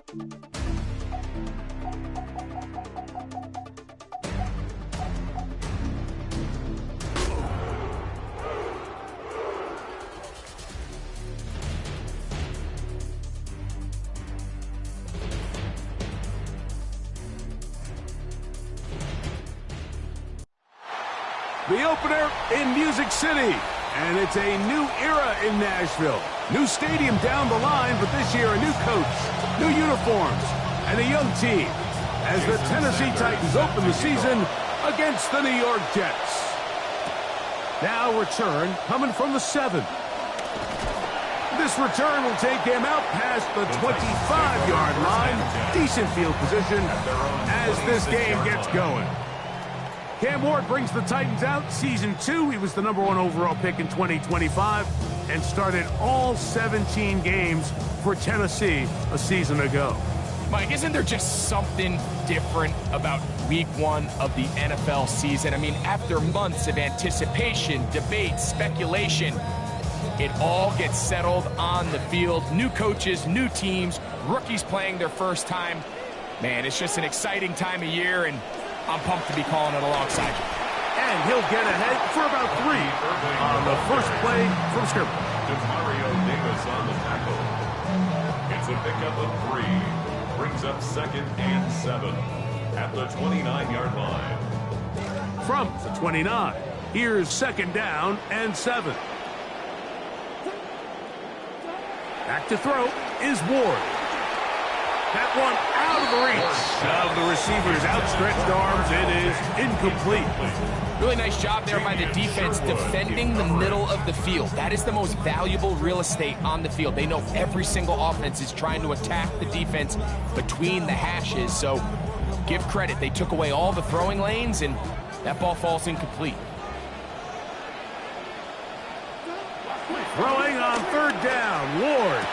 The opener in Music City, and it's a new era in Nashville. New stadium down the line, but this year a new coach, new uniforms, and a young team as the Tennessee Titans open the season against the New York Jets. Now return coming from the 7. This return will take him out past the 25-yard line. Decent field position as this game gets going. Cam Ward brings the Titans out. Season 2, he was the #1 overall pick in 2025 and started all 17 games for Tennessee a season ago. Mike, isn't there just something different about week 1 of the NFL season? I mean, after months of anticipation, debate, speculation, it all gets settled on the field. New coaches, new teams, rookies playing their first time. Man, it's just an exciting time of year, and I'm pumped to be calling it alongside you. And he'll get ahead for about 3 on the first play from scrimmage. Mario Davis on the tackle. It's a pickup of 3. Brings up 2nd and 7 at the 29-yard line. From the 29, here's 2nd down and 7. Back to throw is Ward. That one out of the reach of the receiver's outstretched arms. It is incomplete. Really nice job there by the defense defending the middle of the field. That is the most valuable real estate on the field. They know every single offense is trying to attack the defense between the hashes. So give credit. They took away all the throwing lanes, and that ball falls incomplete. Throwing on 3rd down, Ward.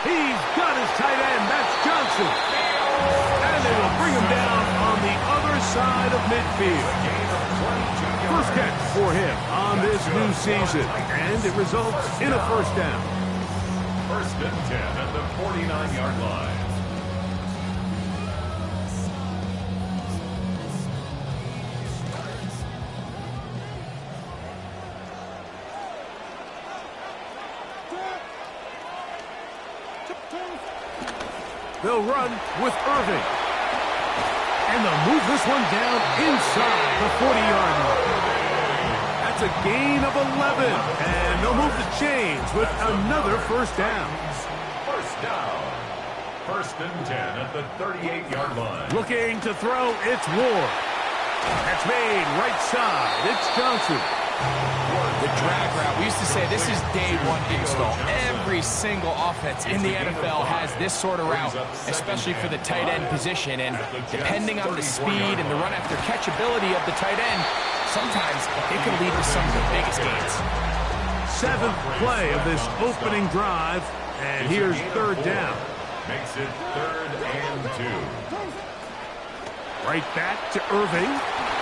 He's got his tight end. That's Johnson. And they will bring him down on the other side of midfield. First catch for him on this new season. And it results in a 1st down. 1st and 10 at the 49-yard line. They'll run with Irving. And they'll move this one down inside the 40-yard line. That's a gain of 11. And they'll move the chains with another 1st down. 1st down. 1st and 10 at the 38-yard line. Looking to throw, it's Ward. That's made right side. It's Johnson. The drag route. We used to say this is day 1 install. Every single offense in the NFL has this sort of route, especially for the tight end position. And depending on the speed and the run after catch ability of the tight end, sometimes it can lead to some of the biggest gains. 7th play of this opening drive. And here's 3rd down. Makes it 3rd and 2. Right back to Irving.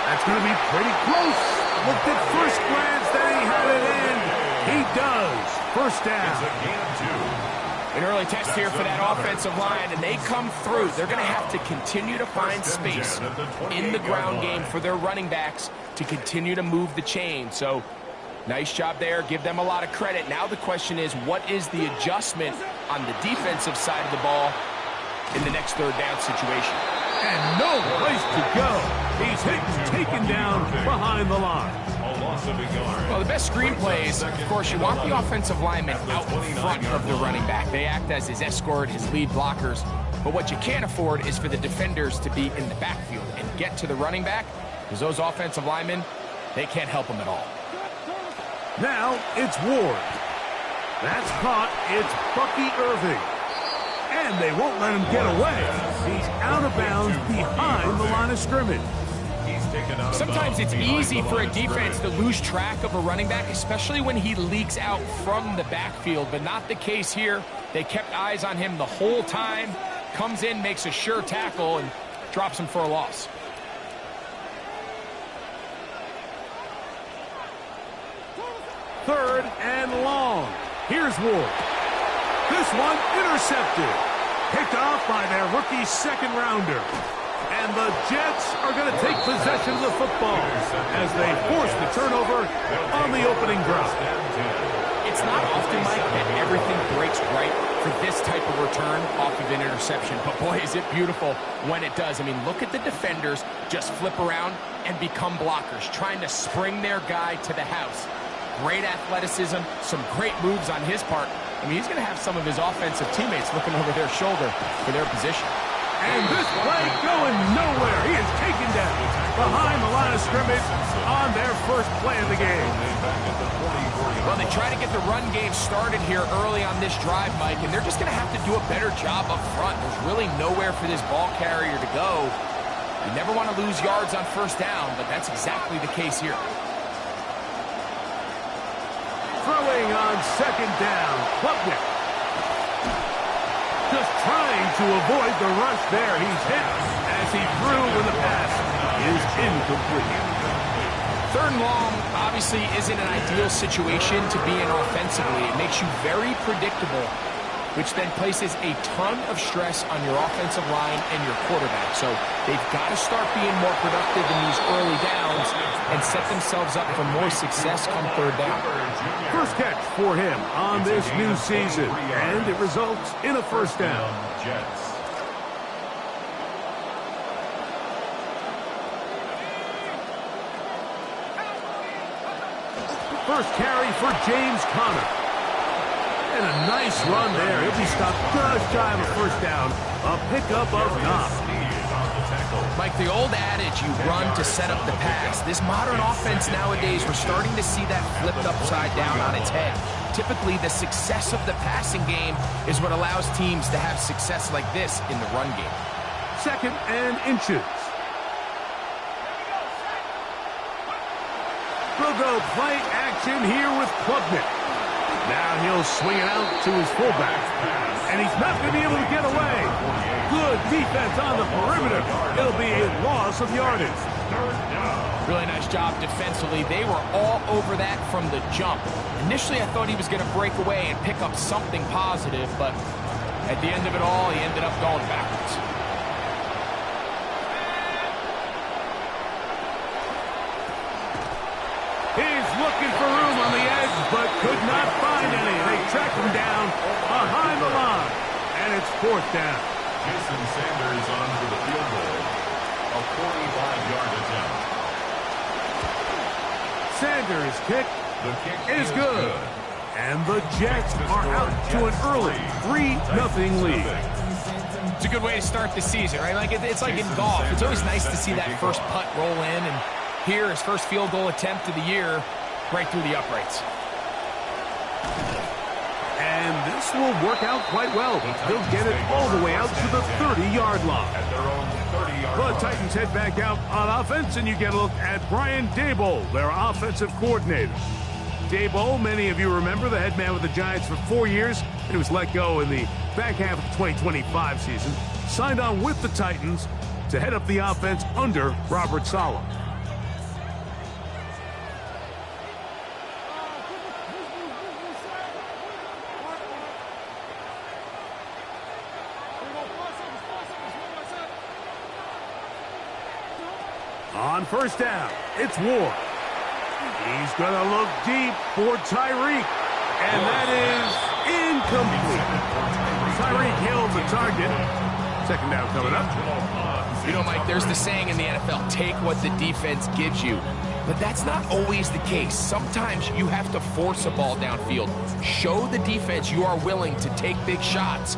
That's going to be pretty close. Looked at first glance that he had it in. He does. 1st down. It's a gain of 2. An early test here for that offensive line, and they come through. They're going to have to continue to find space in the ground game for their running backs to continue to move the chain. So, nice job there. Give them a lot of credit. Now the question is, what is the adjustment on the defensive side of the ball in the next 3rd down situation? And no place to go. He's hit and taken down behind the line. A loss of a yard. Well, the best screenplays, of course, you want the offensive linemen out in front of the running back. They act as his escort, his lead blockers. But what you can't afford is for the defenders to be in the backfield and get to the running back, because those offensive linemen, they can't help him at all. Now it's Ward. That's caught. It's Bucky Irving. And they won't let him get away. He's out of bounds behind the line of scrimmage. Sometimes it's easy for a defense to lose track of a running back, especially when he leaks out from the backfield, but not the case here. They kept eyes on him the whole time. Comes in, makes a sure tackle, and drops him for a loss. Third and long. Here's Ward. This one intercepted. Picked off by their rookie second-rounder. And the Jets are going to take possession of the football as they force the turnover on the opening drive. It's not often, Mike, that everything breaks right for this type of return off of an interception. But boy, is it beautiful when it does. I mean, look at the defenders just flip around and become blockers, trying to spring their guy to the house. Great athleticism, some great moves on his part. I mean, he's going to have some of his offensive teammates looking over their shoulder for their position. And this play going nowhere. He is taken down behind the line of scrimmage on their first play of the game. Well, they try to get the run game started here early on this drive, Mike, and they're just going to have to do a better job up front. There's really nowhere for this ball carrier to go. You never want to lose yards on first down, but that's exactly the case here. Throwing on second down, Klubnik. Just trying to avoid the rush there. He's hit as he threw when the pass is incomplete. Third and long obviously isn't an ideal situation to be in offensively. It makes you very predictable, which then places a ton of stress on your offensive line and your quarterback. So they've got to start being more productive in these early downs and set themselves up for more success come third down. First catch for him on this new season, and it results in a first down. First carry for James Conner. And a nice run there. He'll be stopped just shy of a first down. A pickup of Knox. Mike, the old adage, you run to set up the pass. This modern offense nowadays, we're starting to see that flipped upside down on its head. Typically, the success of the passing game is what allows teams to have success like this in the run game. Second and inches. We'll go play action here with Klubnik. Now he'll swing it out to his fullback. And he's not going to be able to get away. Good defense on the perimeter. It'll be a loss of yardage. Really nice job defensively. They were all over that from the jump. Initially, I thought he was going to break away and pick up something positive, but at the end of it all, he ended up going backwards. He's looking for room on the edge, but could not find any. They track him down behind the line, and it's fourth down. Jason Sanders on for the field goal. A 45-yard attempt. Sanders' kick is good. And the Jets are out to an early 3-0 lead. It's a good way to start the season, right? Like it's like in golf. It's always nice to see that first putt roll in, and here, his first field goal attempt of the year, right through the uprights. And this will work out quite well. They'll get it all the way out to the 30-yard line. The Titans head back out on offense, and you get a look at Brian Daboll, their offensive coordinator. Daboll, many of you remember, the head man with the Giants for 4 years. He was let go in the back half of the 2025 season. Signed on with the Titans to head up the offense under Robert Saleh. On first down, it's Ward. He's going to look deep for Tyreek, and that is incomplete. Tyreek held the target. Second down coming up. You know, Mike, there's the saying in the NFL, take what the defense gives you. But that's not always the case. Sometimes you have to force a ball downfield. Show the defense you are willing to take big shots.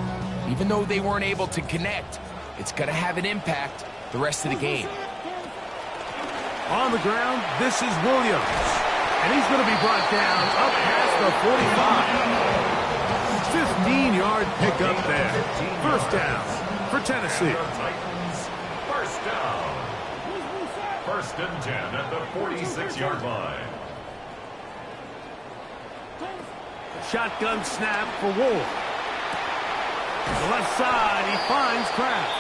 Even though they weren't able to connect, it's going to have an impact the rest of the game. On the ground, this is Williams. And he's going to be brought down up past the 45. 15-yard pickup there. First down for Tennessee. First down. First and 10 at the 46-yard line. Shotgun snap for Wolf. The left side, he finds Kraft.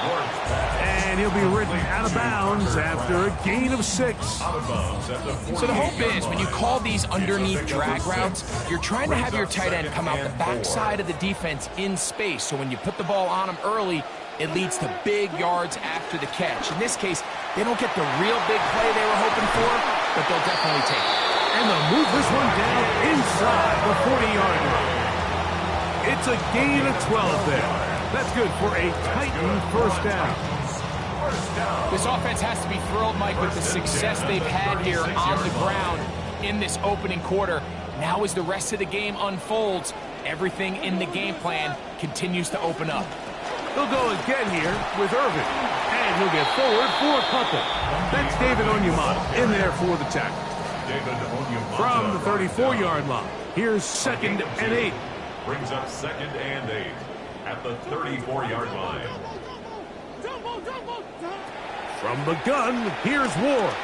And he'll be ridden out of bounds after a gain of 6. So the hope is when you call these underneath drag routes, you're trying to have your tight end come out the backside of the defense in space. So when you put the ball on him early, it leads to big yards after the catch. In this case, they don't get the real big play they were hoping for, but they'll definitely take it. And they'll move this one down inside the 40-yard line. It's a gain of 12 there. That's good for a Titan first down. This offense has to be thrilled, Mike, with the success they've had here on the ground in this opening quarter. Now as the rest of the game unfolds, everything in the game plan continues to open up. He'll go again here with Irvin. And he'll get forward for a couple. That's David Onyemata in there for the tackle. From the 34-yard line, here's 2nd and 8. Brings up 2nd and 8 at the 34-yard line. From the gun, here's Ward.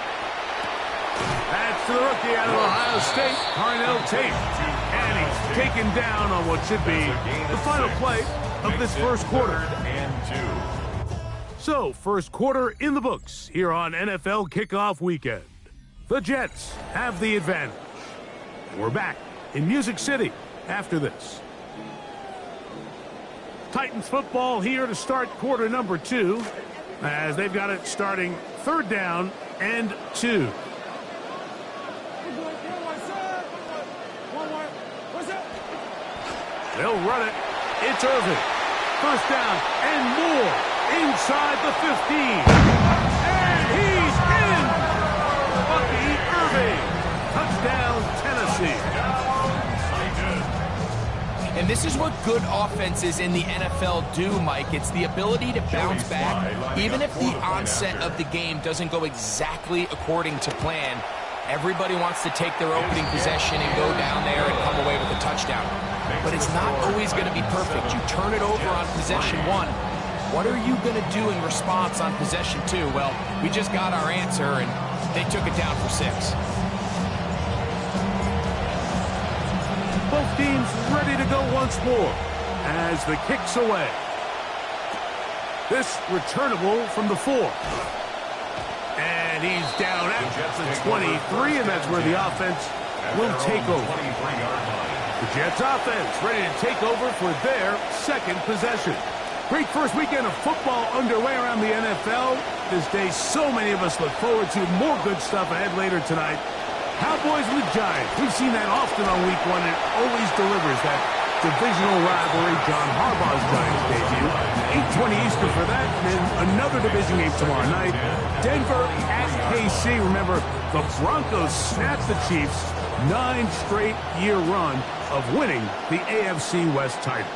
That's the rookie out of Ohio State, Carnell Tate. And he's taken down on what should be the final play of this first quarter. So, first quarter in the books here on NFL Kickoff Weekend. The Jets have the advantage. We're back in Music City after this. Titans football here to start quarter number 2, as they've got it starting 3rd down and 2. They'll run it. It's Irvin. First down and more inside the 15. And he's in! Bucky Irving. Touchdown, Tennessee. And this is what good offenses in the NFL do, Mike. It's the ability to bounce back. Even if the onset of the game doesn't go exactly according to plan, everybody wants to take their opening possession and go down there and come away with a touchdown. But it's not always going to be perfect. You turn it over on possession 1. What are you going to do in response on possession 2? Well, we just got our answer, and they took it down for 6. Both teams ready to go once more as the kick's away. This returnable from the 4. And he's down at the 23, and that's where the offense will take over. The Jets offense ready to take over for their second possession. Great first weekend of football underway around the NFL. This day, so many of us look forward to more good stuff ahead later tonight. Cowboys and the Giants. We've seen that often on week 1. It always delivers that divisional rivalry. John Harbaugh's Giants debut. 8:20 Eastern for that. And then another division game tomorrow night. Denver at KC. Remember, the Broncos snapped the Chiefs' 9-straight-year run of winning the AFC West title.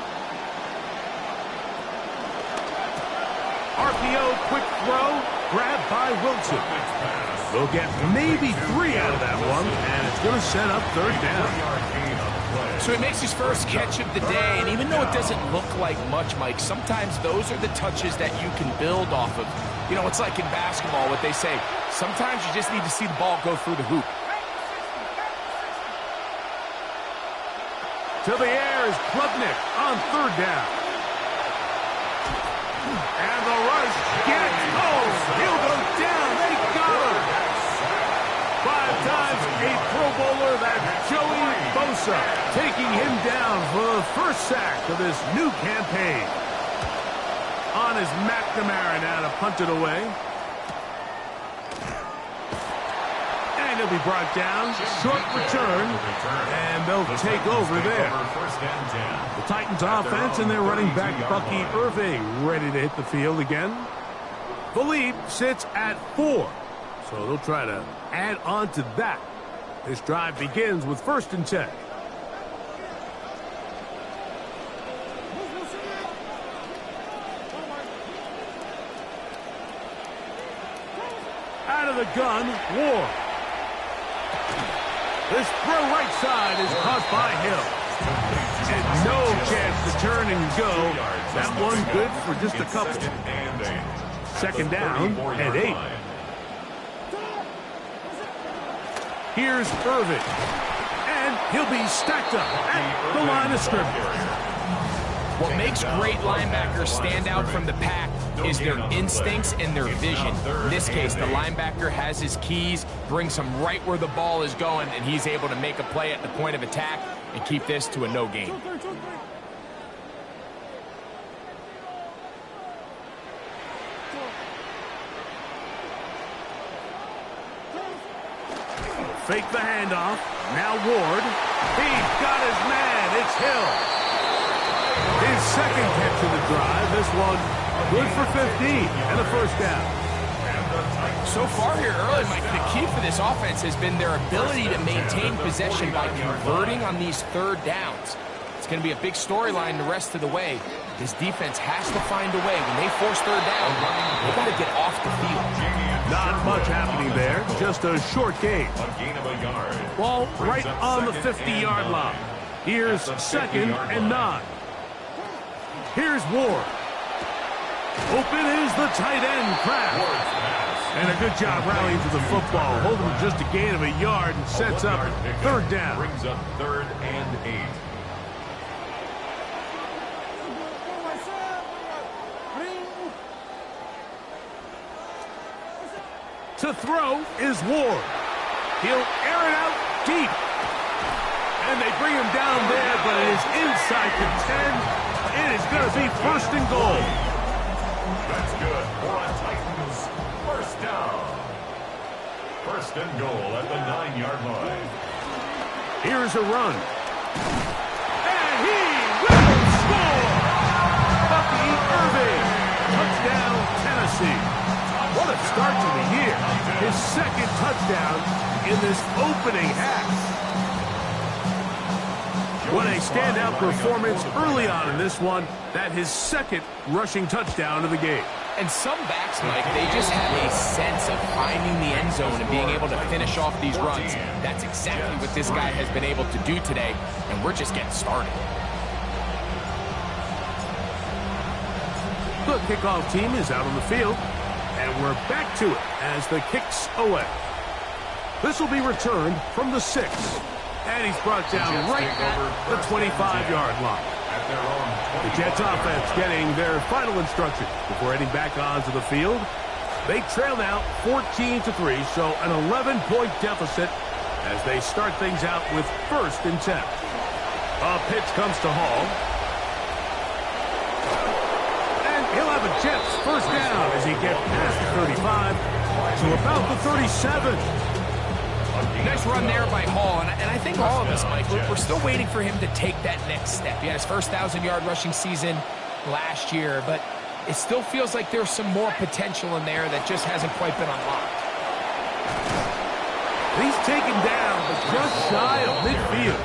RPO, quick throw, grabbed by Wilson. They'll get maybe 3 out of that one, and it's going to set up 3rd down. So he makes his first catch of the day, and even though it doesn't look like much, Mike, sometimes those are the touches that you can build off of. You know, it's like in basketball, what they say, sometimes you just need to see the ball go through the hoop. To the air is Klubnik on 3rd down. And the rush gets home. He'll go down. They got him. 5 times a Pro Bowler, that's Joey Bosa, taking him down for the first sack of this new campaign. On his McNamara now to punt it away. And he'll be brought down. Short return. And they'll take over there. The Titans offense and their running back Bucky Irving ready to hit the field again. The lead sits at 4. So they'll try to add on to that. This drive begins with 1st and 10. Out of the gun, Ward. This throw right side is caught by Hill. And no chance to turn and go. That one good for just a couple. 2nd down and 8. Here's Irving. And he'll be stacked up at the line of scrimmage. What makes great linebackers stand out from the pack is their instincts and their vision. In this case, the linebacker has his keys, brings him right where the ball is going, and he's able to make a play at the point of attack and keep this to a no gain. Fake the handoff. Now Ward. He's got his man. It's Hill. His second catch of the drive. This one good for 15 and a first down. So far here early, Mike, the key for this offense has been their ability to maintain possession by converting on these third downs. It's going to be a big storyline the rest of the way. This defense has to find a way. When they force third down, they've got to get off the field. Not much happening there. Just a short gain. A gain of a yard. Ball right on the 50-yard line. Here's second and 9. Here's Ward. Open is the tight end, Kraft. And a good job rallying to the football. Holding just a gain of a yard and sets up third down. Brings up 3rd and 8. To throw is Ward. He'll air it out deep. And they bring him down there, but it is inside the 10. It is going to be first and goal. That's good for a Titans first down. First and goal at the 9-yard line. Here's a run. And he will score! Bucky Irving. Touchdown, Tennessee. What a start to the year. His second touchdown in this opening half. What a standout performance early on in this one. That his second rushing touchdown of the game. And some backs, Mike, they just have a sense of finding the end zone and being able to finish off these runs. That's exactly what this guy has been able to do today, and we're just getting started. The kickoff team is out on the field, and we're back to it as the kick's away. This will be returned from the 6. And he's brought down right at the 25-yard line. The Jets offense getting their final instructions before heading back onto the field. They trail now 14-3, so an 11-point deficit as they start things out with 1st and 10. A pitch comes to Hall. And he'll have a Jets first down as he gets past the 35 to about the 37. Nice run there by Hall, and I think all of us, Mike, we're still waiting for him to take that next step. He had his first 1,000-yard rushing season last year, but it still feels like there's some more potential in there that just hasn't quite been unlocked. He's taken down, but just shy of midfield.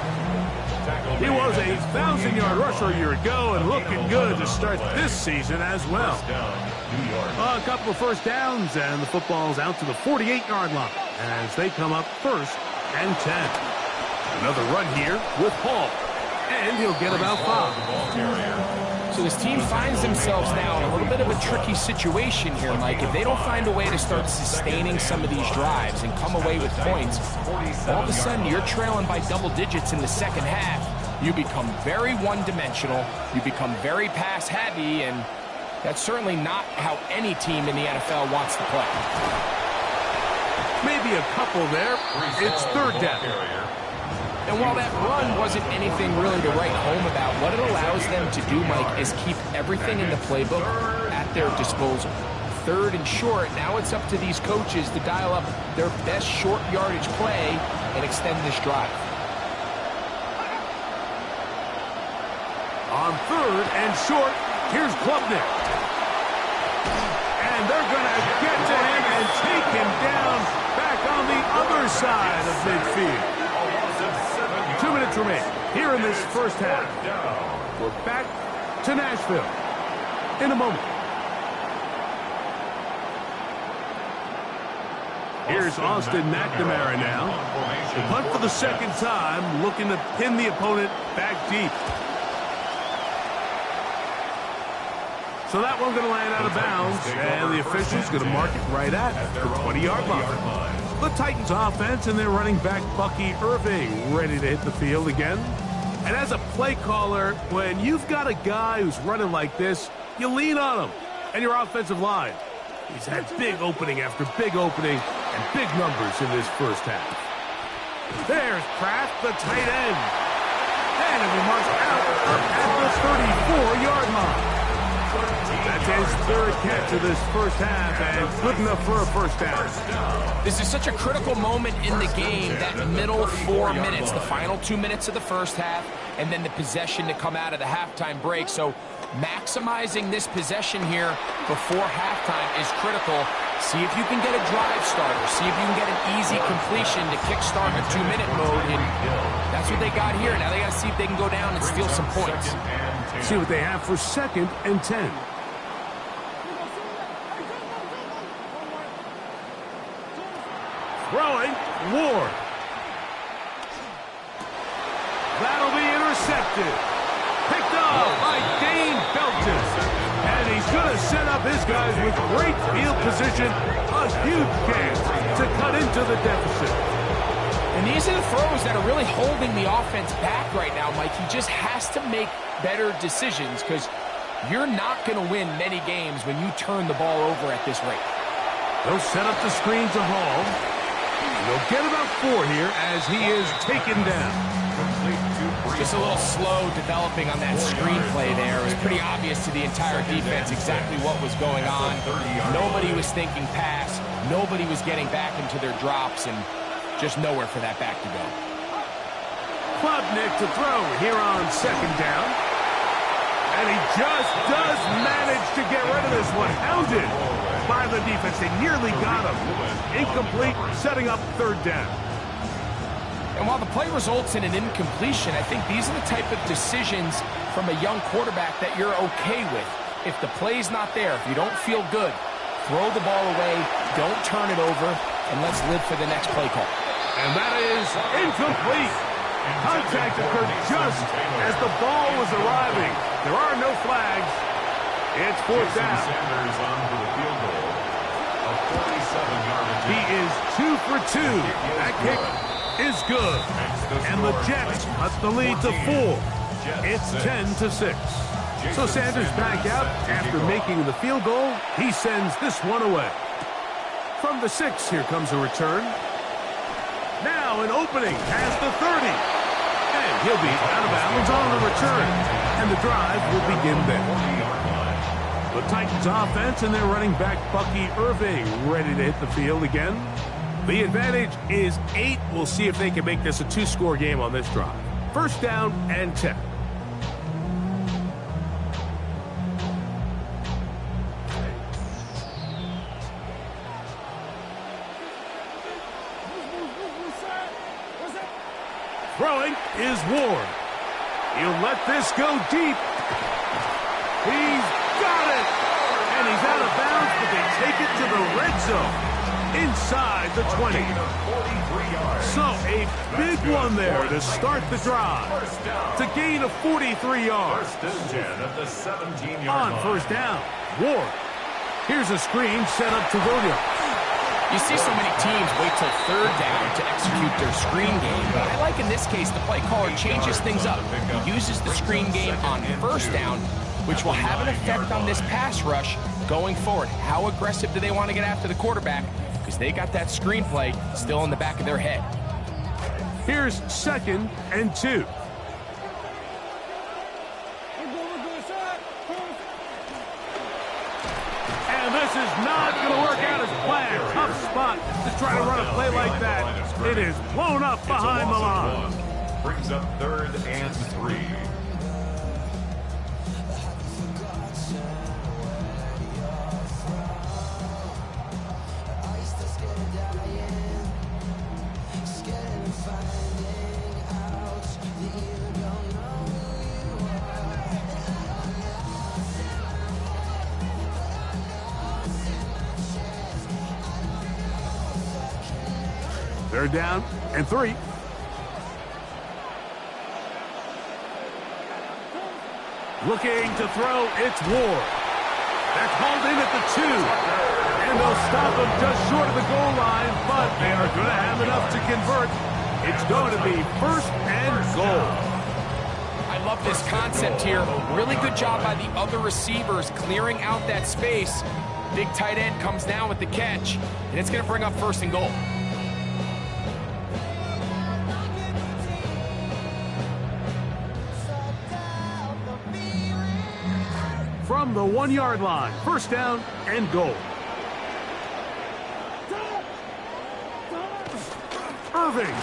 He was a 1,000-yard rusher a year ago and looking good to start this season as well. A couple of first downs, and the football's out to the 48-yard line as they come up 1st and 10. Another run here with Hall, and he'll get about 5. So this team finds themselves now in a little bit of a tricky situation here, Mike. If they don't find a way to start sustaining some of these drives and come away with points, all of a sudden you're trailing by double digits in the second half. You become very one-dimensional, you become very pass-heavy, and that's certainly not how any team in the NFL wants to play. Maybe a couple there. It's third down. And while that run wasn't anything really to write home about, what it allows them to do, Mike, is keep everything in the playbook at their disposal. Third and short, now it's up to these coaches to dial up their best short yardage play and extend this drive. On third and short, here's Klubnik. And they're going to get to him and take him down back on the other side of midfield. 2 minutes remain here in this first half. We're back to Nashville in a moment. Here's Austin McNamara now. The punt for the second time, looking to pin the opponent back deep. So that one's going to land out of bounds, and the official's going to mark it right at the 20-yard line. The Titans offense and their running back Bucky Irving ready to hit the field again. And as a play caller, when you've got a guy who's running like this, you lean on him and your offensive line. He's had big opening after big opening and big numbers in this first half. There's Kraft, the tight end. And he marks out up at the 34-yard line. That's his third catch of this first half, and good enough for a first down. This is such a critical moment in the game, that middle 4 minutes, the final 2 minutes of the first half, and then the possession to come out of the halftime break. So maximizing this possession here before halftime is critical. See if you can get a drive starter. See if you can get an easy completion to kickstart a 2-minute mode. And that's what they got here. Now they got to see if they can go down and steal some points. See what they have for 2nd and 10. Throwing, Ward. That'll be intercepted. Picked up by Dane Belton. And he's going to set up his guys with great field position. A huge chance to cut into the deficit. And these are the throws that are really holding the offense back right now, Mike. He just has to make better decisions because you're not going to win many games when you turn the ball over at this rate. They'll set up the screen to Hall. They'll get about 4 here as he is taken down. Just a little slow developing on that screenplay there. It was pretty obvious to the entire defense exactly what was going on. Nobody was thinking pass. Nobody was getting back into their drops, and just nowhere for that back to go. Klubnik to throw here on 2nd down. And he just does manage to get rid of this one. Hounded by the defense. They nearly got him. Incomplete, setting up 3rd down. And while the play results in an incompletion, I think these are the type of decisions from a young quarterback that you're okay with. If the play's not there, if you don't feel good, throw the ball away, don't turn it over, and let's live for the next play call. And that is incomplete. Contact occurred just as the ball was arriving. There are no flags. It's 4th down. He is 2 for 2. That kick is good. And the Jets cut the lead to 4. It's 10-6. So Sanders back out after making the field goal. He sends this one away. From the 6, here comes a return. Now an opening past the 30. And he'll be out of bounds on the return. And the drive will begin there. The Titans offense and their running back Bucky Irving ready to hit the field again. The advantage is 8. We'll see if they can make this a 2-score game on this drive. 1st down and 10. Throwing is Ward. He'll let this go deep. He's got it. And he's out of bounds, but they take it to the red zone. Inside the 20. So a big one there to start the drive. To gain of 43 yards. On 1st down, Ward. Here's a screen set up to Williams. You see so many teams wait till 3rd down to execute their screen game, but I like in this case the play caller changes things up. He uses the screen game on 1st down, which will have an effect on this pass rush going forward. How aggressive do they want to get after the quarterback? Because they got that screenplay still in the back of their head. Here's 2nd and 2. And this is not going to work out as planned. Tough spot to try to run a play like that. It is blown up behind the line. Brings up 3rd and 3. Third down and 3. Looking to throw, it's Ward. That's hauled in at the 2. And they'll stop him just short of the goal line, but they are going to have enough to convert. It's going to be 1st and goal. love this concept here. Really good job by the other receivers clearing out that space. Big tight end comes down with the catch, and it's going to bring up 1st and goal. From the 1-yard line, 1st down and goal. Irving,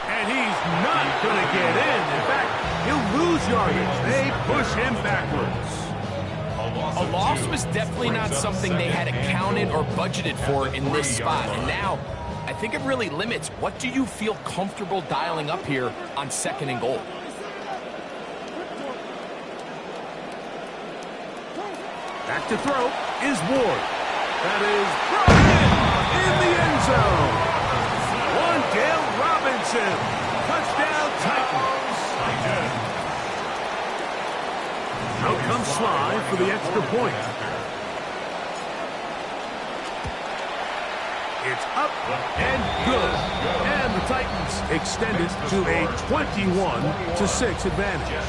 and he's not going to get in. In fact, he'll lose yardage. They push him backwards. A loss was definitely not something they had accounted or budgeted for in this spot. And now, I think it really limits what do you feel comfortable dialing up here on 2nd and goal. Back to throw is Ward. That is brought in the end zone. Dale Robinson. Touchdown Titans. Out comes Sly for the extra point. It's up and good. And the Titans extend it to a 21-6 advantage.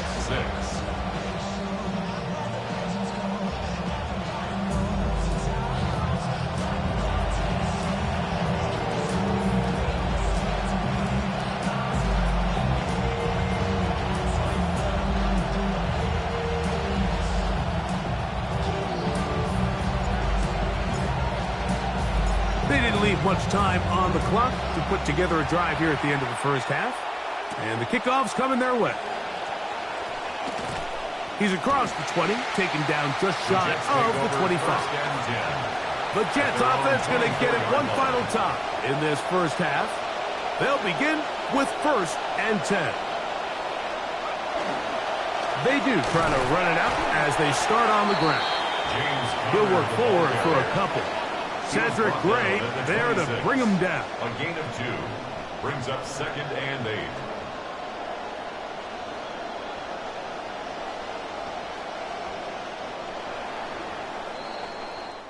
They didn't leave much time on the clock to put together a drive here at the end of the 1st half. And the kickoff's coming their way. He's across the 20, taken down just shy of the 25. The Jets offense going to get it one final time in this 1st half. They'll begin with 1st and 10. They do try to run it out as they start on the ground. He'll work forward for a couple. Cedric Gray there to bring him down. A gain of 2 brings up 2nd and 8.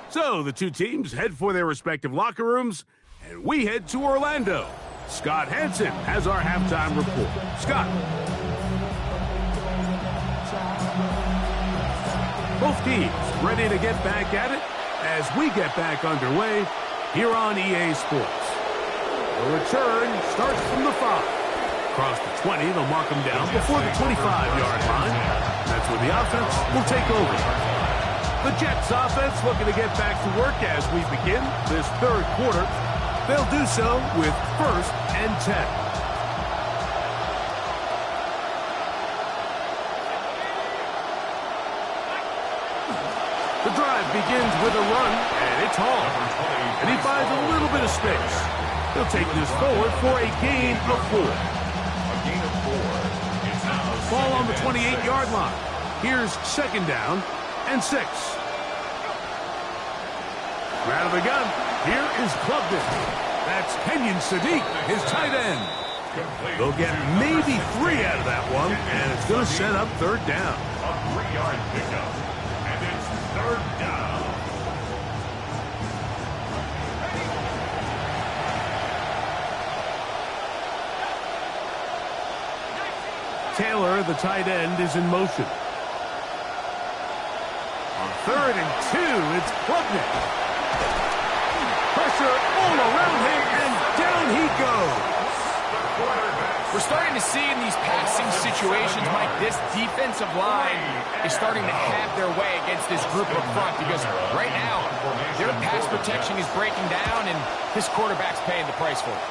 So the two teams head for their respective locker rooms, and we head to Orlando. Scott Hansen has our halftime report. Scott. Both teams ready to get back at it as we get back underway here on EA Sports. The return starts from the 5. Across the 20, they'll mark them down before the 25-yard line. That's where the offense will take over. The Jets offense looking to get back to work as we begin this 3rd quarter. They'll do so with 1st and 10. The drive begins with a run, and it's Hall. And he finds a little bit of space. He'll take this forward for a gain of 4. Ball on the 28-yard line. Here's 2nd down and 6. Out of the gun, here is Clubman. That's Kenyon Sadiq, his tight end. They'll get maybe 3 out of that one, and it's going to set up 3rd down. A 3-yard pickup, and it's 3rd down. Taylor, the tight end, is in motion. On 3rd and 2, it's Klubnik. Pressure all around him, and down he goes. We're starting to see in these passing situations, Mike, this defensive line is starting to have their way against this group up front because right now, their pass protection is breaking down, and this quarterback's paying the price for it.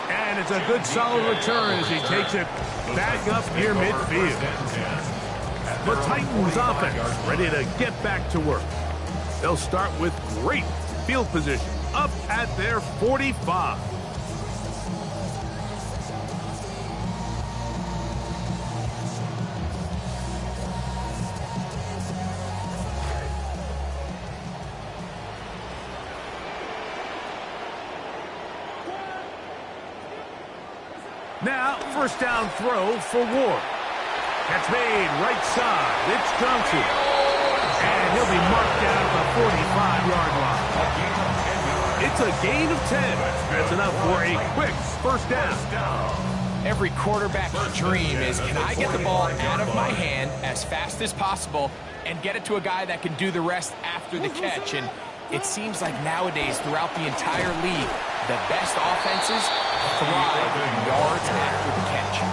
And it's a good solid return as he takes it back up near midfield. The Titans offense ready to get back to work. They'll start with great field position up at their 45. Now, 1st down throw for Ward. That's made right side. It's Johnson. And he'll be marked down at the 45-yard line. It's That's a gain of 10. That's enough for a quick first down. Every quarterback's dream is, can I get the ball out of my hand as fast as possible and get it to a guy that can do the rest after the catch? And it seems like nowadays, throughout the entire league, the best offenses thrive in yards after the catch.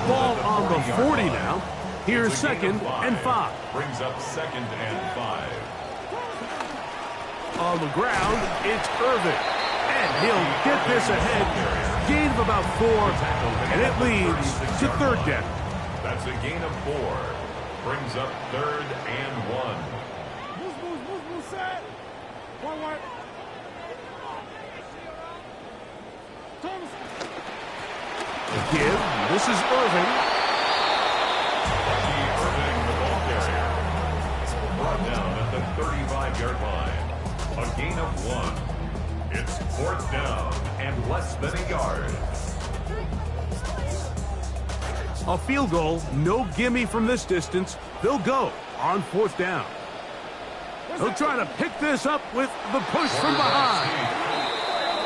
Ball on the 40 now. Here's 2nd and 5. Brings up 2nd and 5. On the ground, it's Irvin. And he'll get this ahead. Gain of about 4. And it leads to 3rd down. That's a gain of 4. Brings up 3rd and 1. The give. This is Irving. Irving, the ball carrier. Brought down at the 35-yard line. A gain of 1. It's 4th down and less than a yard. A field goal, no gimme from this distance. They'll go on 4th down. They'll try to pick this up with the push from behind.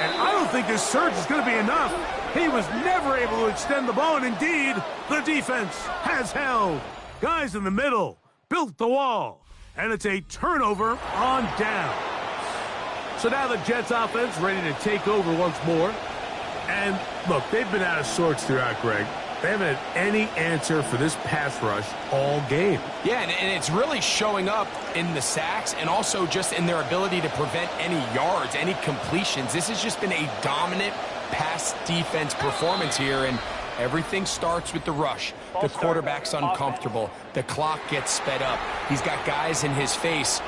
And I don't think this surge is going to be enough. He was never able to extend the ball, and indeed, the defense has held. Guys in the middle built the wall, and it's a turnover on down. So now the Jets offense ready to take over once more. And look, they've been out of sorts throughout, Greg. They haven't had any answer for this pass rush all game. Yeah, and it's really showing up in the sacks and also just in their ability to prevent any yards, any completions. This has just been a dominant pass defense performance here, and everything starts with the rush. The quarterback's uncomfortable. The clock gets sped up. He's got guys in his face.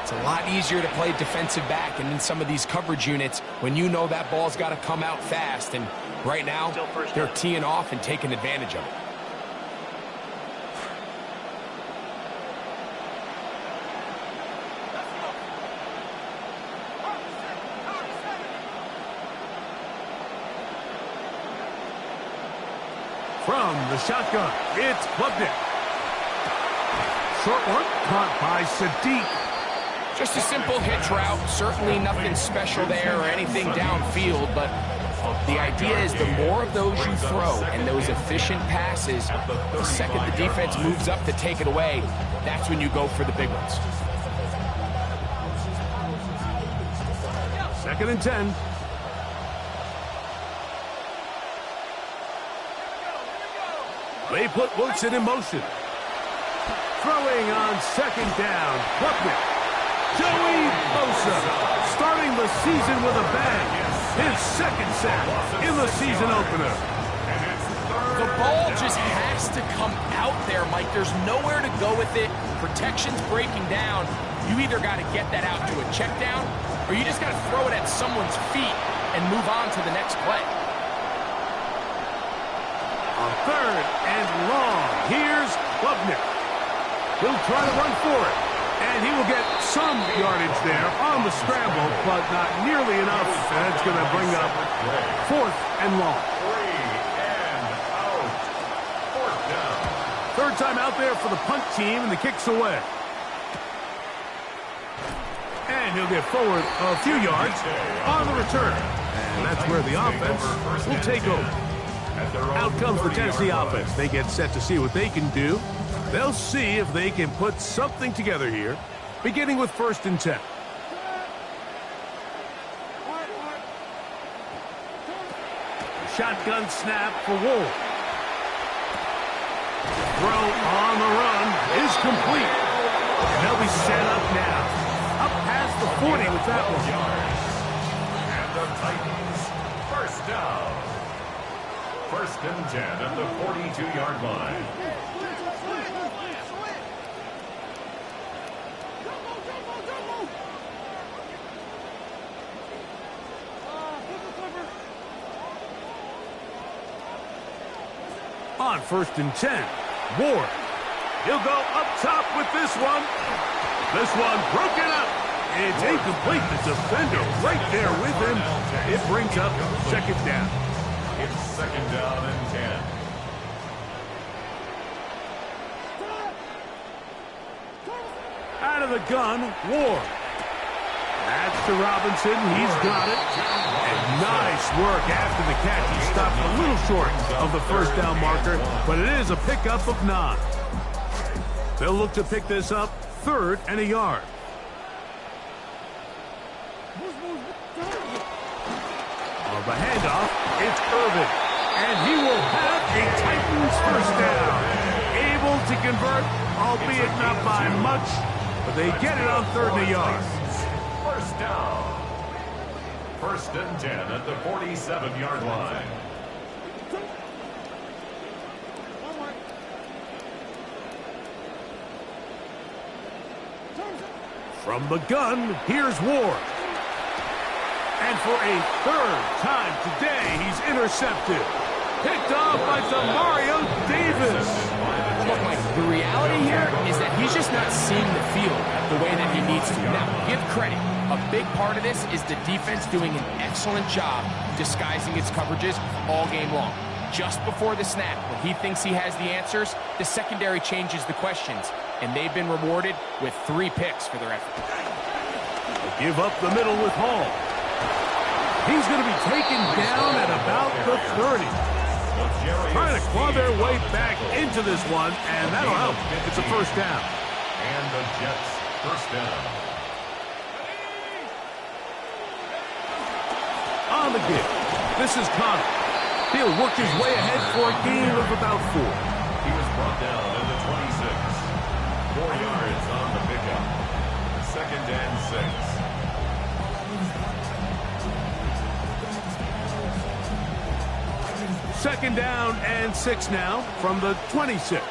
It's a lot easier to play defensive back, and in some of these coverage units, when you know that ball's got to come out fast, and right now, they're teeing off and taking advantage of it. From the shotgun, it's Klubnik. Short one, caught by Sadiq. Just a simple hitch route. Certainly nothing special there or anything downfield, but the idea is the more of those you throw and those efficient passes, the second the defense moves up to take it away, that's when you go for the big ones. 2nd and 10. They put Wilson in motion. Throwing on 2nd down. Klubnik. Joey Bosa starting the season with a bang. His 2nd sack in the season opener. The ball just has to come out there, Mike. There's nowhere to go with it. Protection's breaking down. You either got to get that out to a check down, or you just got to throw it at someone's feet and move on to the next play. On 3rd and long, here's Klubnik. He'll try to run for it. And he will get some yardage there on the scramble, but not nearly enough. And it's going to bring up 4th and long. 3 and out. 4th down. 3rd time out there for the punt team, and the kick's away. And he'll get forward a few yards on the return. And that's where the offense will take over. Out comes the Tennessee offense. They get set to see what they can do. They'll see if they can put something together here, beginning with 1st and 10. Shotgun snap for Wolf. Throw on the run is complete. And they'll be set up now. Up past the 40 with that one. And the Titans, 1st down. 1st and 10 at the 42-yard line. On 1st and 10, Ward. He'll go up top with this one. This one broken up. It's incomplete. The defender right there with him. It brings up 2nd down. It's 2nd down and 10. Out of the gun, Ward. That's to Robinson. He's got it. And nice work after the catch. He stopped a little short of the first down marker, but it is a pickup of 9. They'll look to pick this up 3rd and a yard. On the handoff, it's Irvin. And he will have a Titans first down. Able to convert, albeit not by much, but they get it on 3rd and a yard. First down. 1st and 10 at the 47-yard line. From the gun, here's Ward. And for a 3rd time today, he's intercepted. Picked off by Demario Davis. Look, Mike, the reality here is that he's just not seeing the field the way that he needs to. Now, give credit. A big part of this is the defense doing an excellent job disguising its coverages all game long. Just before the snap, when he thinks he has the answers, the secondary changes the questions, and they've been rewarded with 3 picks for their effort. Give up the middle with Hall. He's going to be taken down at about the 30. Trying to claw their way back into this one, and that'll help. It's a first down. And the Jets first down. On the give. This is Connor. He'll work his way ahead for a gain of about 4. He was brought down at the 26. 4 yards on the pickup. 2nd and 6. Second down and 6 now from the 26.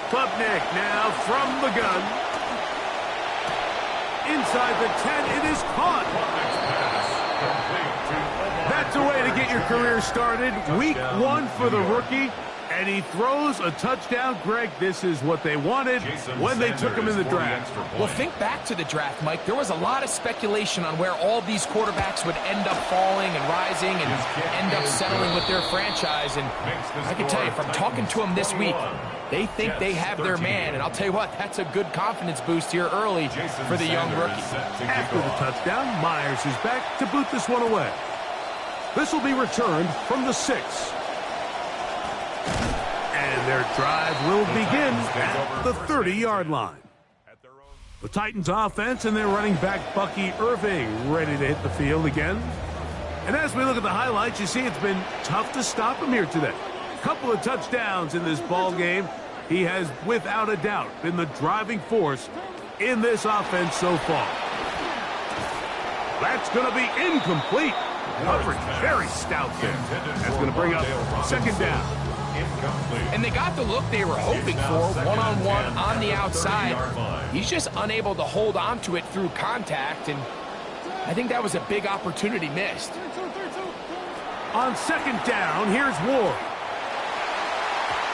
Klubnik now from the gun. Inside the 10, it is caught. That's a way to get your career started. Week 1 for the rookie. And he throws a touchdown. Greg, this is what they wanted when they took him in the draft. Well, think back to the draft, Mike. There was a lot of speculation on where all these quarterbacks would end up falling and rising and end up settling with their franchise. And I can tell you, from talking to them this week, they think they have their man. And I'll tell you what, that's a good confidence boost here early for the young rookie. After the touchdown, Myers is back to boot this one away. This will be returned from the 6. And their drive will begin at the 30-yard line. The Titans offense and their running back Bucky Irving ready to hit the field again. And as we look at the highlights, you see it's been tough to stop him here today. Couple of touchdowns in this ball game. He has, without a doubt, been the driving force in this offense so far. That's going to be incomplete. Coverage very stout there. That's going to bring up 2nd down. And they got the look they were hoping for, one-on-one on the outside. He's just unable to hold on to it through contact, and I think that was a big opportunity missed. On 2nd down, here's Ward.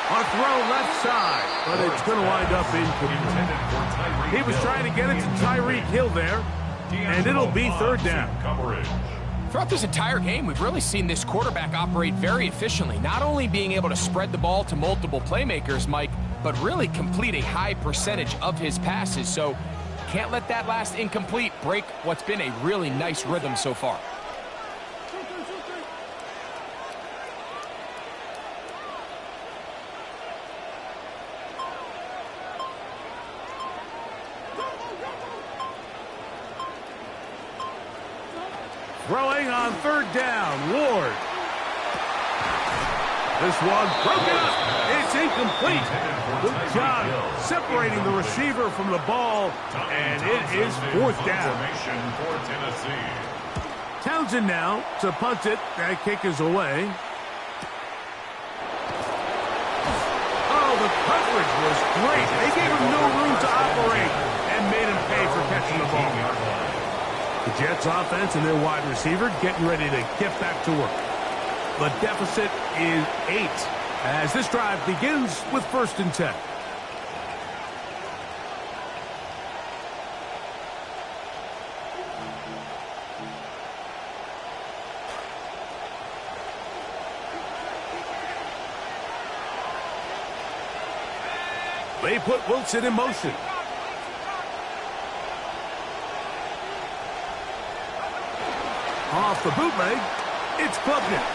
A throw left side, but it's going to wind up incomplete. He was trying to get it to Tyreek Hill there, and it'll be 3rd down. Throughout this entire game, we've really seen this quarterback operate very efficiently, not only being able to spread the ball to multiple playmakers, Mike, but really complete a high percentage of his passes. So can't let that last incomplete break what's been a really nice rhythm so far. Throwing on 3rd down, Ward. This one broken up. It's incomplete. Good job separating the receiver from the ball, and it is 4th down. Townsend now to punt it. That kick is away. Oh, the coverage was great. They gave him no room to operate and made him pay for catching the ball. The Jets offense and their wide receiver getting ready to get back to work. The deficit is 8 as this drive begins with 1st and 10. They put Wilson in motion. Off the bootleg, it's Klubnik.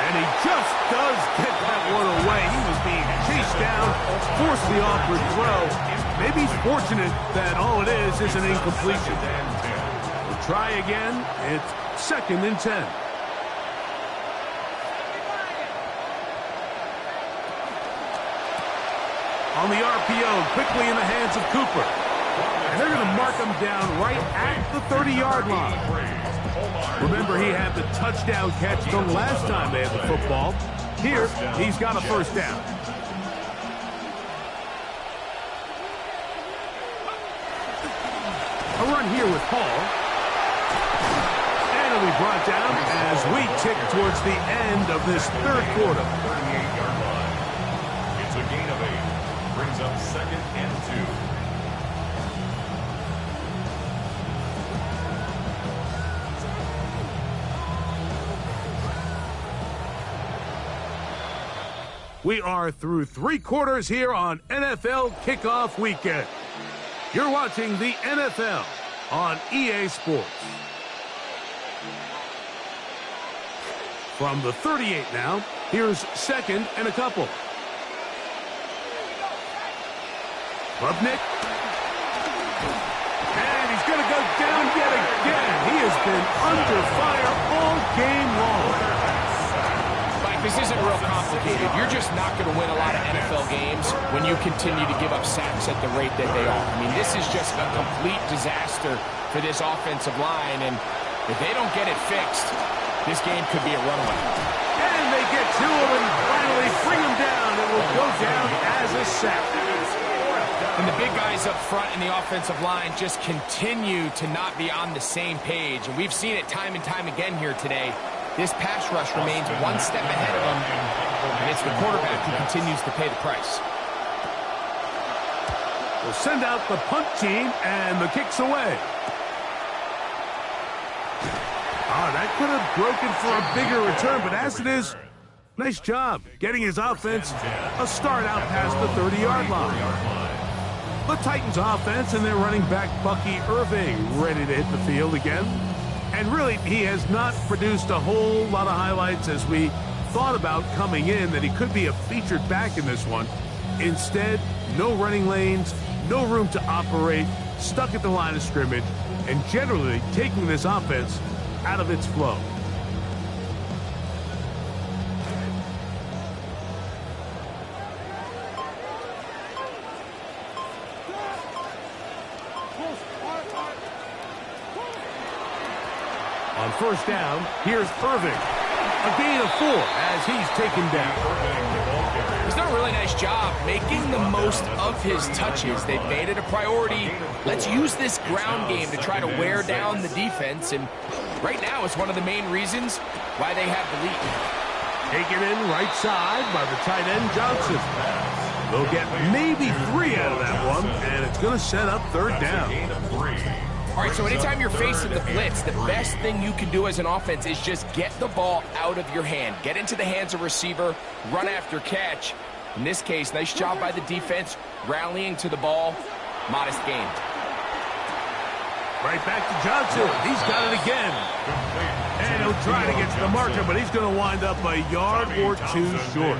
And he just does get that one away. He was being chased down, forced the awkward throw. Maybe he's fortunate that all it is an incompletion. We'll try again. It's 2nd and 10. On the RPO, quickly in the hands of Cooper. And they're going to mark him down right at the 30-yard line. Remember, he had the touchdown catch the last time they had the football. Here, he's got a first down. A run here with Paul. And it'll be brought down as we tick towards the end of this third quarter. 38-yard line. It's a gain of 8. Brings up 2nd and 2. We are through 3 quarters here on NFL Kickoff Weekend. You're watching the NFL on EA Sports. From the 38 now, here's 2nd and a couple. Klubnik. And he's going to go down yet again. He has been under fire all game long. This isn't real complicated. You're just not going to win a lot of NFL games when you continue to give up sacks at the rate that they are. I mean, this is just a complete disaster for this offensive line, and if they don't get it fixed, this game could be a runaway. And they get to him and finally bring him down. It will go down as a sack. And the big guys up front in the offensive line just continue to not be on the same page, and we've seen it time and time again here today. This pass rush remains one step ahead of him, and it's the quarterback who continues to pay the price. We'll send out the punt team, and the kick's away. That could have broken for a bigger return, but as it is, nice job getting his offense a start out past the 30-yard line. The Titans offense and their running back Bucky Irving ready to hit the field again. And really, he has not produced a whole lot of highlights as we thought about coming in, that he could be a featured back in this one. Instead, no running lanes, no room to operate, stuck at the line of scrimmage, and generally taking this offense out of its flow. On first down, here's Irving. A gain of 4 as he's taken down. He's done a really nice job making the most of his touches. They've made it a priority. Let's use this ground game to try to wear down the defense. And right now, it's one of the main reasons why they have the lead. Taken in right side by the tight end Johnson. They'll get maybe 3 out of that one, and it's going to set up third down. All right, so anytime you're facing the blitz, the best thing you can do as an offense is just get the ball out of your hand. Get into the hands of receiver, run after catch. In this case, nice job by the defense, rallying to the ball. Modest gain. Right back to Johnson. He's got it again. And he'll try to get to the marker, but he's going to wind up a yard or 2 short.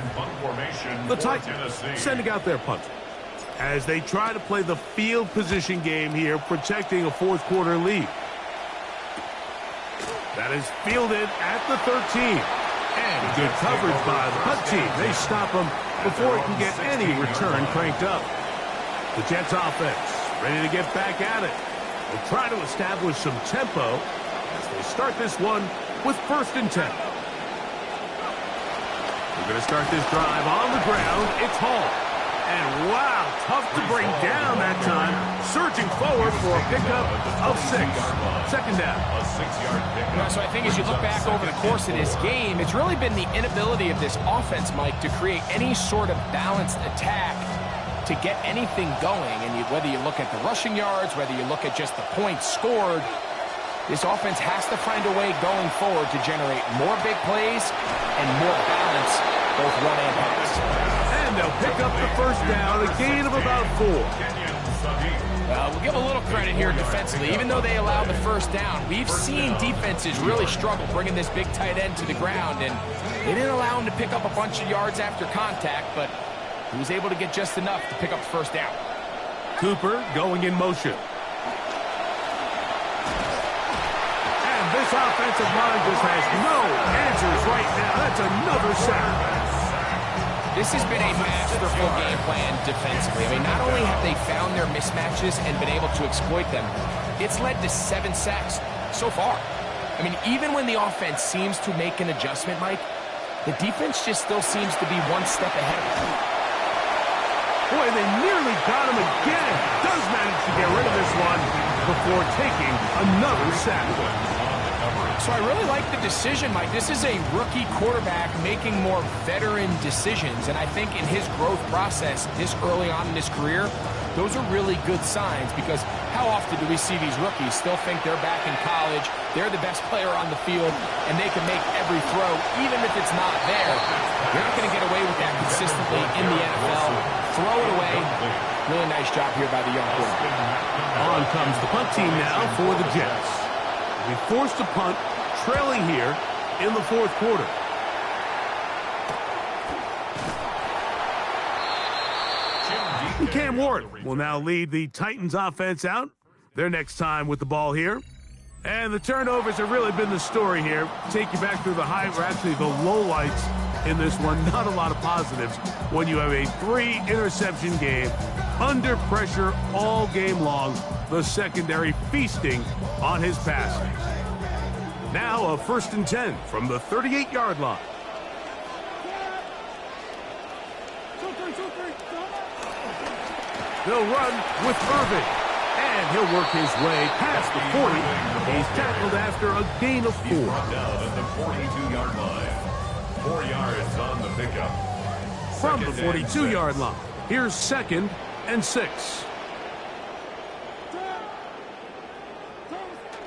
The Titans sending out their punter as they try to play the field position game here, protecting a fourth quarter lead. That is fielded at the 13. And good coverage by the punt team. They stop him before he can get any return cranked up. The Jets offense ready to get back at it. They'll try to establish some tempo as they start this one with 1st and 10. We're going to start this drive on the ground. It's Hall. And wow, tough to bring down that time. Surging forward for a pickup of 6. 2nd down. A 6-yard pickup. So I think as you look back over the course of this game, it's really been the inability of this offense, Mike, to create any sort of balanced attack to get anything going. And whether you look at the rushing yards, whether you look at just the points scored, this offense has to find a way going forward to generate more big plays and more balance, both run and pass. And they'll pick up the first down, a gain of about 4. We'll give a little credit here defensively. Even though they allowed the first down, we've seen defenses really struggle bringing this big tight end to the ground, and they didn't allow him to pick up a bunch of yards after contact, but he was able to get just enough to pick up the first down. Cooper going in motion. And this offensive line just has no answers right now. That's another sack. This has been a masterful game plan defensively. I mean, not only have they found their mismatches and been able to exploit them, it's led to 7 sacks so far. I mean, even when the offense seems to make an adjustment, Mike, the defense just still seems to be one step ahead of them. Boy, they nearly got him again. Does manage to get rid of this one before taking another sack. So I really like the decision, Mike. This is a rookie quarterback making more veteran decisions, and I think in his growth process this early on in his career, those are really good signs, because how often do we see these rookies still think they're back in college, they're the best player on the field, and they can make every throw, even if it's not there. You're not going to get away with that consistently in the NFL. Throw it away. Really nice job here by the young quarterback. On comes the punt team now for the Jets. We forced a punt, trailing here in the fourth quarter. And Cam Ward will now lead the Titans offense out. Their next time with the ball here. And the turnovers have really been the story here. Take you back through the high, or actually the lowlights in this one. Not a lot of positives when you have a 3-interception game, under pressure all game long, the secondary feasting on his passing. Now a 1st and 10 from the 38-yard line. They'll run with Irving, and he'll work his way past the 40. He's tackled after a gain of 4. Down at the 42-yard line. 4 yards on the pickup. From the 42-yard line, here's 2nd and 6.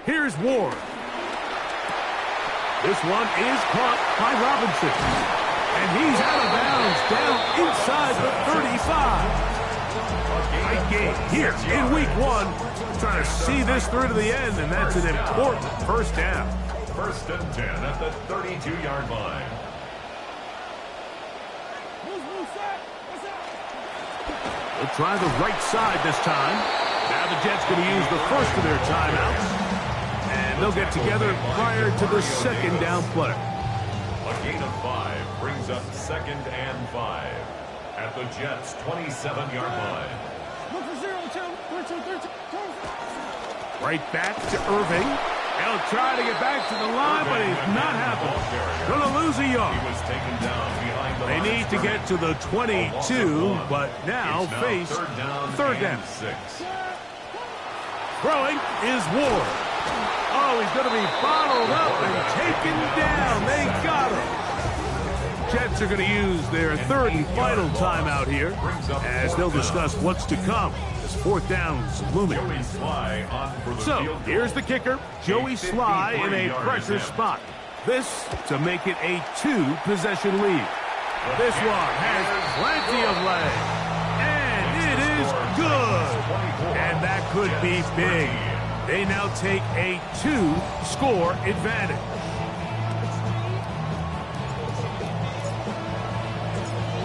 Here's Ward. This one is caught by Robinson. And he's out of bounds down inside the 35. Great game here in week 1. Trying to see this through to the end, and that's an important first down. 1st and 10 at the 32-yard line. They'll try the right side this time. Now the Jets going to use the first of their timeouts. And they'll get together prior to the 2nd down play. A gain of 5 brings up 2nd and 5 at the Jets' 27-yard line. Right back to Irving. He'll try to get back to the line, but he's not happening. Going to lose a yard. He was taken down behind the They need to get to the 22, but now face 3rd down. 6. Throwing is Ward. Oh, he's going to be bottled up and taken down. They got him. Jets are going to use their 3rd and final timeout here as they'll discuss what's to come as 4th down's looming. So, here's the kicker, Joey Sly in a pressure spot. This to make it a 2-possession lead. This one has plenty of leg. And it is good. And that could be big. They now take a 2-score advantage.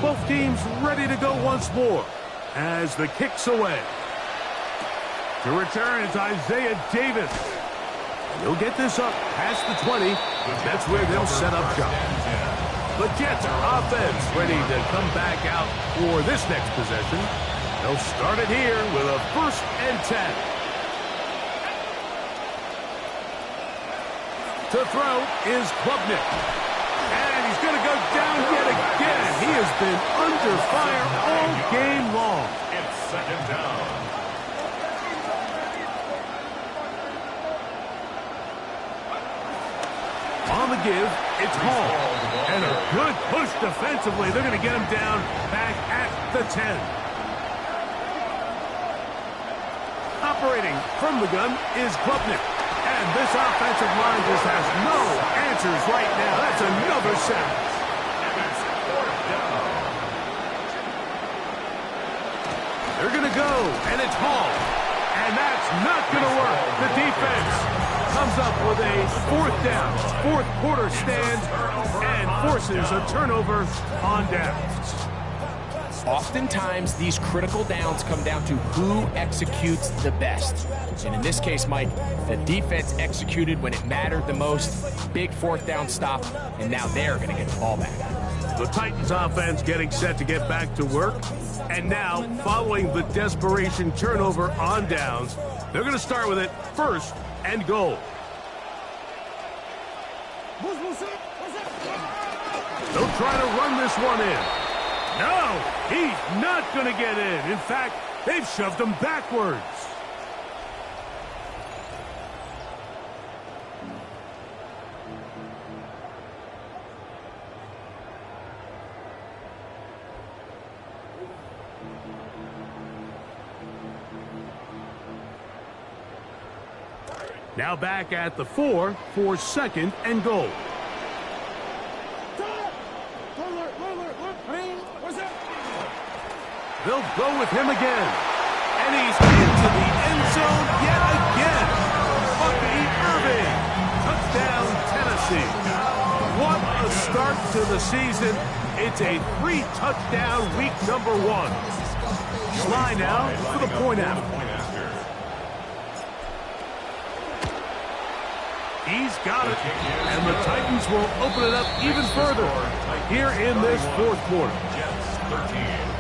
Both teams ready to go once more as the kick's away. To return, it's Isaiah Davis. He'll get this up past the 20. That's where they'll set up shop. The Jets offense ready to come back out for this next possession. They'll start it here with a 1st and 10. To throw is Klubnik. And he's going to go down yet again. He has been under fire all game long. It's 2nd down. On the give, it's Hall. And a good push defensively. They're going to get him down back at the 10. Operating from the gun is Klubnik. And this offensive line just has no answers right now. That's another sack. go, and it's hauled. And that's not going to work. The defense comes up with a 4th down, 4th quarter stand, and forces a turnover on downs. Oftentimes, these critical downs come down to who executes the best. And in this case, Mike, the defense executed when it mattered the most. Big 4th down stop, and now they're going to get the ball back. The Titans offense getting set to get back to work. And now, following the desperation turnover on downs, they're going to start with it 1st and goal. They'll try to run this one in. No, he's not going to get in. In fact, they've shoved him backwards. Now back at the 4 for 2nd and goal. They'll go with him again. And he's into the end zone yet again. Bucky Irving. Touchdown, Tennessee. What a start to the season. It's a 3-touchdown week number 1. Sly now for the point after. He's got it. And the Titans will open it up even further here in this 4th quarter. Jets 13.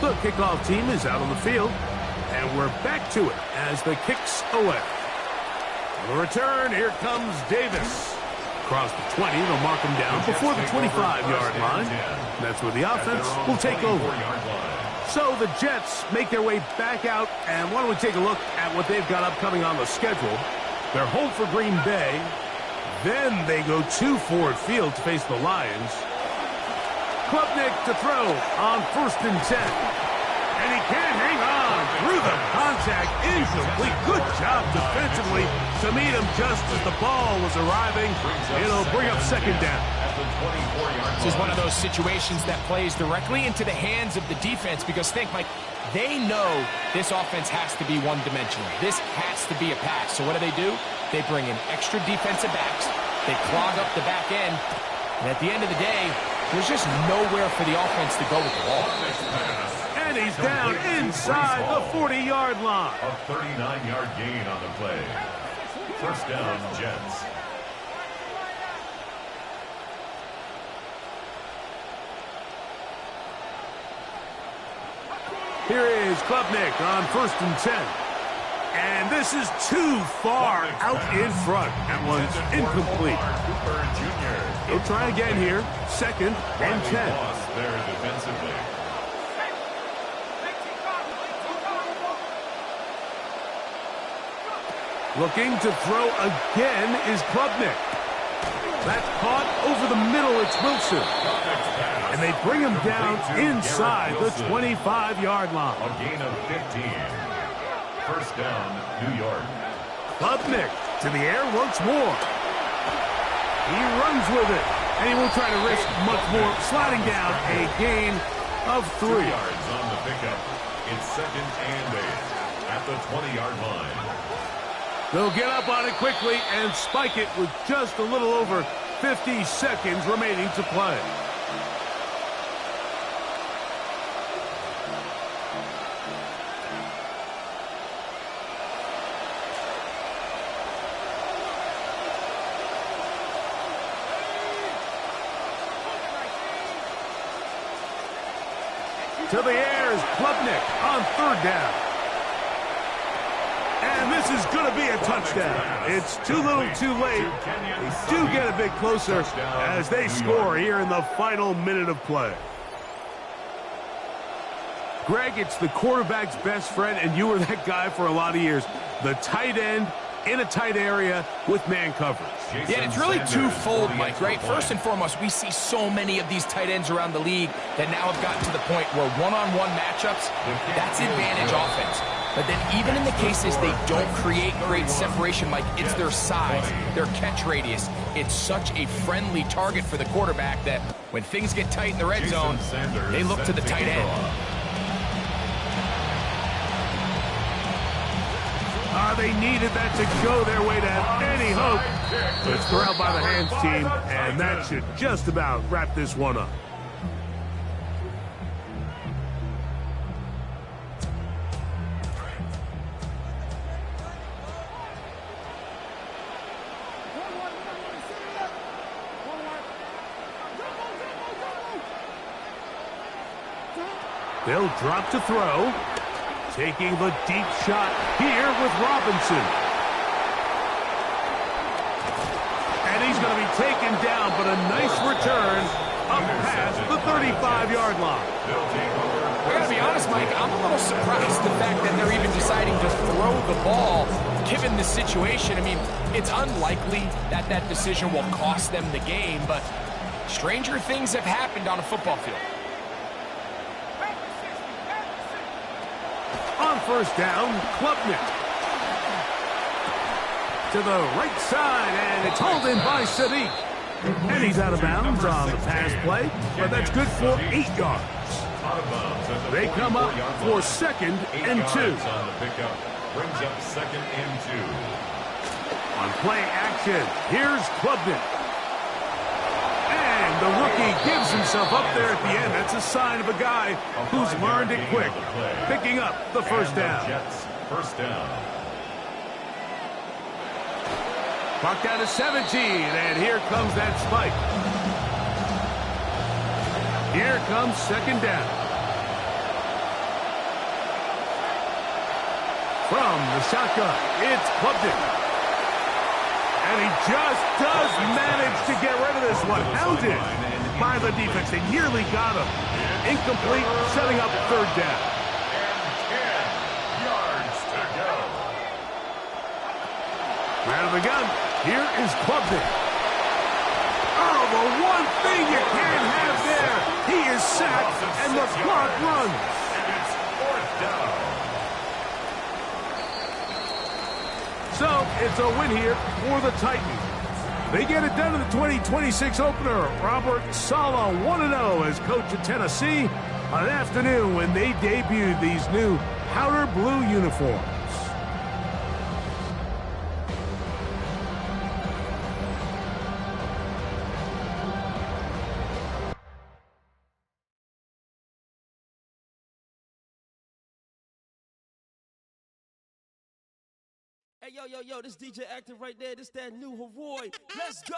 The kickoff team is out on the field, and we're back to it as the kicks away. On the return, here comes Davis. Across the 20, they'll mark him down before the 25-yard line. That's where the offense will take over. So the Jets make their way back out, and why don't we take a look at what they've got upcoming on the schedule. They're home for Green Bay. Then they go to Ford Field to face the Lions. Klubnik to throw on 1st and 10. And he can't hang on through the contact. Incomplete. Good job defensively to meet him just as the ball was arriving. It'll bring up 2nd down. This is one of those situations that plays directly into the hands of the defense because think, Mike, they know this offense has to be one-dimensional. This has to be a pass. So what do? They bring in extra defensive backs. They clog up the back end. And at the end of the day, there's just nowhere for the offense to go with the ball. And he's down inside the 40-yard line. A 39-yard gain on the play. 1st down, Jets. Here is Klubnik on 1st and 10. And this is too far out in front. That one's incomplete. They'll try again here. 2nd and 10. There defensively. Looking to throw again is Klubnik. That's caught over the middle. It's Wilson. And they bring him down inside the 25-yard line. A gain of 15. 1st down, New York. Klubnik to the air once more. He runs with it. And he won't try to risk much more. Sliding down a gain of 3. 2 yards on the pickup. It's 2nd and 8 at the 20-yard line. They'll get up on it quickly and spike it with just a little over 50 seconds remaining to play. To the air is Klubnik on 3rd down. And this is going to be a touchdown. It's too little too late. They do get a bit closer as they score here in the final minute of play. Greg, it's the quarterback's best friend, and you were that guy for a lot of years. The tight end in a tight area with man coverage. Yeah, it's really twofold, Mike, right? First and foremost, we see so many of these tight ends around the league that now have gotten to the point where one-on-one matchups, that's advantage offense. But then even in the cases they don't create great separation, Mike, it's their size, their catch radius. It's such a friendly target for the quarterback that when things get tight in the red zone, they look to the tight end. They needed that to go their way to have any hope. But it's corralled by the hands team, and that should just about wrap this one up. They'll drop to throw. Taking the deep shot here with Robinson. And he's going to be taken down, but a nice return up past the 35-yard line. I got to be honest, Mike, I'm a little surprised the fact that they're even deciding to throw the ball given the situation. I mean, it's unlikely that that decision will cost them the game, but stranger things have happened on a football field. On first down, Klubnik. To the right side, and it's hauled in by Sadiq. And he's out of bounds on the pass play, but that's good for 8 yards. They come up for 2nd and 2. Brings up 2nd and 2. On play action, here's Klubnik. And the rookie gives himself up there at the end. That's a sign of a guy who's learned it quick, picking up the first down. Jets, first down. Clock down to 17, and here comes that spike. Here comes 2nd down. From the shotgun, it's Klubnik. And he just does manage to get rid of this one. Hounded by the defense. They nearly got him. Incomplete, setting up 3rd down. And 10 yards to go. Out of the gun, here is Klubnik. Oh, the one thing you can't have there. He is sacked, and the clock runs. And it's 4th down. So, it's a win here for the Titans. They get it done in the 2026 opener. Robert Saleh 1-0 as coach of Tennessee on an afternoon when they debuted these new powder blue uniforms. Hey, yo, this DJ active right there. This that new Hawaii. Let's go.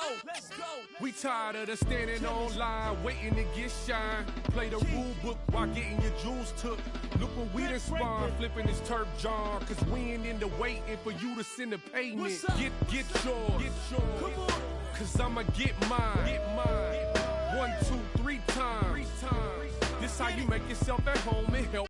We tired of the standing online, waiting to get shine. Play the rule book while getting your jewels took. Look what we done spawn, flipping this turf jar. Cause we ain't in the waiting for you to send the payment. Get yours. Come on. Cause I'ma get mine. 1, 2, 3 times. This how you make yourself at home and help.